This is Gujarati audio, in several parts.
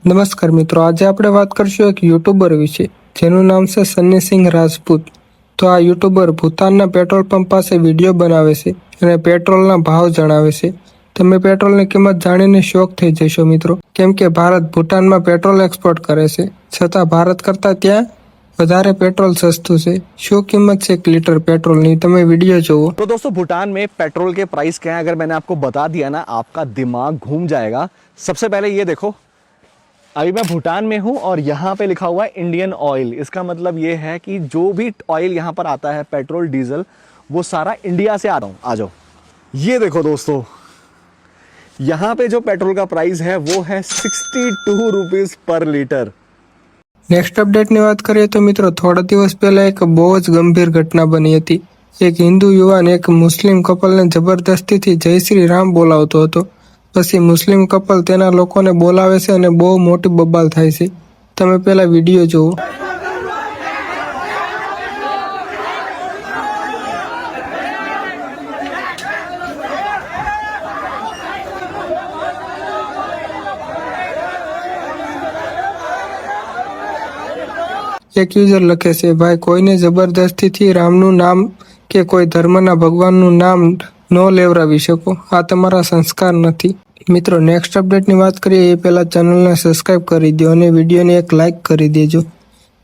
નમસ્કાર મિત્રો, આજે આપણે વાત કરશું એક યુટ્યુબર વિશે જેનું નામ છે સન્ની સિંહ રાજપૂત। તો આ યુટ્યુબર ભૂતાનના પેટ્રોલ પંપ પાસે વિડીયો બનાવે છે અને પેટ્રોલના ભાવ જણાવે છે। તમે પેટ્રોલની કિંમત જાણીને શોક થઈ જશો મિત્રો, કેમ કે ભારત ભૂટાનમાં પેટ્રોલ એક્સપોર્ટ કરે છે, છતાં ભારત કરતાં ત્યાં વધારે पेट्रोल सस्तुं છે। શું કિંમત છે 1 लीटर पेट्रोल ની, તમે वीडियो જોવો। तो दोस्तों भूटान में पेट्रोल के प्राइस क्या है अगर मैंने आपको बता दिया ना, आपका दिमाग घूम जाएगा। सबसे पहले ये देखो, अभी मैं भूटान में हूं और यहाँ पे लिखा हुआ है इंडियन ऑयल। इसका मतलब ये है कि जो भी ऑयल यहाँ पर आता है, पेट्रोल डीजल, वो सारा इंडिया से आता हूं। आ जाओ, ये देखो दोस्तों, यहाँ पे जो पेट्रोल का प्राइस है वो है 62 रुपीज पर लीटर। નેક્સ્ટ અપડેટની વાત કરીએ તો મિત્રો, થોડા દિવસ પહેલા એક બહુ જ ગંભીર ઘટના બની હતી। એક હિન્દુ યુવાન એક મુસ્લિમ કપલને જબરદસ્તીથી જય શ્રી રામ બોલાવતો હતો। પછી મુસ્લિમ કપલ તેના લોકોને બોલાવે છે અને બહુ મોટી બબાલ થાય છે। તમે પહેલા વિડીયો જુઓ। એક યુઝર લખે છે, ભાઈ કોઈને જબરદસ્તીથી રામનું નામ કે કોઈ ધર્મના ભગવાનનું નામ ન લેવરાવી શકો, આ તમારા સંસ્કાર નથી। મિત્રો, નેક્સ્ટ અપડેટની વાત કરીએ એ પહેલાં ચેનલને સબસ્ક્રાઈબ કરી દો અને વિડીયોને એક લાઇક કરી દેજો।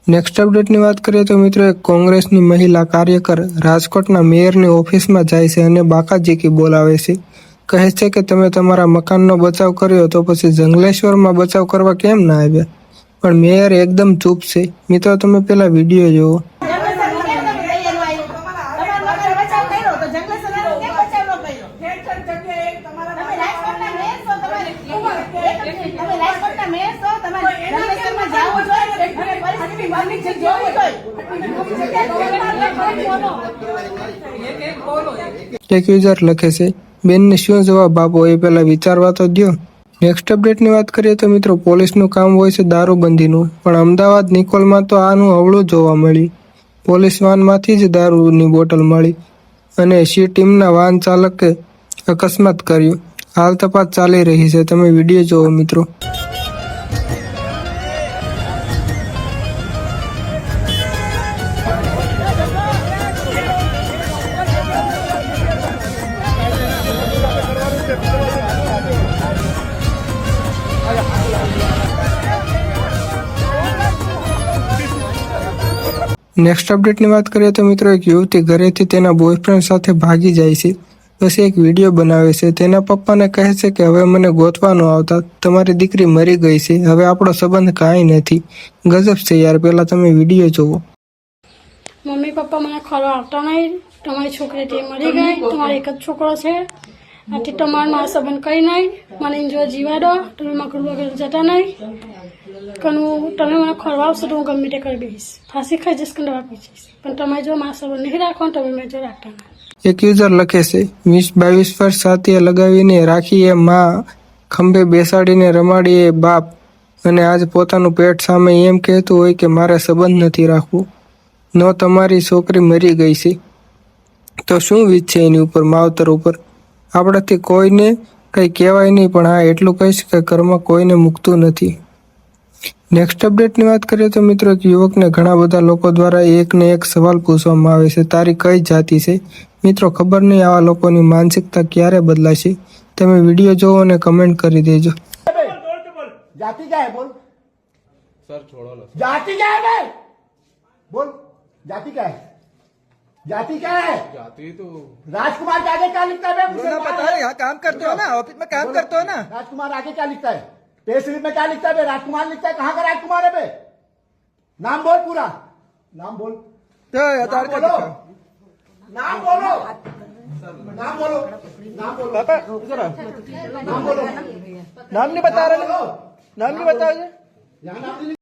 નેક્સ્ટ અપડેટની વાત કરીએ તો મિત્રો, એક કોંગ્રેસની મહિલા કાર્યકર રાજકોટના મેયરની ઓફિસમાં જાય છે અને બાકાજીકી બોલાવે છે। કહે છે કે તમે તમારા મકાનનો બચાવ કર્યો તો પછી જંગલેશ્વરમાં બચાવ કરવા કેમ ના આવ્યા? પણ મેયર એકદમ ચૂપ છે। મિત્રો, તમે પહેલા વિડીયો જુઓ। એક યુઝર લખે છે, બેનને શું જવાબ આપો એ પહેલા વિચારવા તો દો। નેક્સ્ટ અપડેટની વાત કરીએ તો મિત્રો, પોલીસનું કામ હોય છે દારૂબંધીનું, પણ અમદાવાદ નિકોલમાં તો આનું અવળું જોવા મળ્યું। પોલીસ વાનમાંથી જ દારૂની બોટલ મળી અને સી ટીમના વાહન ચાલકે અકસ્માત કર્યો। હાલ તપાસ ચાલી રહી છે, તમે વિડીયો જુઓ મિત્રો। નેક્સ્ટ અપડેટની વાત કરીએ તો મિત્રો, એક યુવતી ઘરેથી તેના બોયફ્રેન્ડ સાથે ભાગી જાય છે, પછી એક વિડીયો બનાવે છે। તેના પપ્પાને કહે છે કે હવે મને ગોતવા ન આવતા, તમારી દીકરી મરી ગઈ છે, હવે આપણો સંબંધ કાંઈ નથી। ગજબ છે યાર, પહેલા તમે વિડીયો જુઓ। મમ્મી પપ્પા મને ખરો આવતા નહીં, તમારી છોકરી તે મરી ગઈ, તમારો એક જ છોકરો છે, આથી તમારો મારો સંબંધ કંઈ નહીં, મને એન્જોય જીવા દો, તમે મકડું વગેરે જતા નહીં, તમે મને ખરવાવશો તો હું ગમે તે કરી દઈશ, ફાંસી ખાઈ જઈશ કે દવા પી જઈશ, પણ તમે જો મારો સંબંધ નહીં રાખો તમે મેં જો રાખતા નહીં। એક યુઝર લખે છે, 20-22 વર્ષ સાથીએ લગાવીને રાખીએ માં, ખંભે બેસાડીને રમાડીએ બાપ, અને આજ પોતાનું પેટ સામે એમ કહેતું હોય કે મારે સંબંધ નથી રાખવું, ન તમારી છોકરી મરી ગઈ છે તો શું વીજ છે એની ઉપર, માવતર ઉપર? આપણાથી કોઈને કંઈ કહેવાય નહીં, પણ હા એટલું કહીશ કે ઘરમાં કોઈને મૂકતું નથી। નેક્સ્ટ અપડેટની વાત કરીએ તો મિત્રો, એક યુવકને ઘણા બધા લોકો દ્વારા એકને એક સવાલ પૂછવામાં આવે છે, તારી કઈ જાતિ છે? મિત્રો, ખબર નહીં આવા લોકોની માનસિકતા ક્યારે બદલાશે। તમે વિડીયો જોવો અને કમેન્ટ કરી દેજો। जाति क्या है बोल सर, छोड़ो ना। जाति क्या है बे? बोल जाति क्या है? जाति क्या है? जाति तो राजकुमार के आगे क्या लिखता है? मुझे पता है, यहाँ काम करते हो ना, ऑफिस में काम करते हो ना। राजकुमार आगे क्या लिखता है? पे स्लिप में क्या लिखता है? राजकुमार लिखता है, कहाँ का राजकुमार है बे? नाम बोल, पूरा नाम बोल, नाम बोलो, नाम बोलो, नाम बोलो, नाम बोलो, पापा नाम बोलो, नाम नहीं बता रहे, नाम नहीं बता रहे।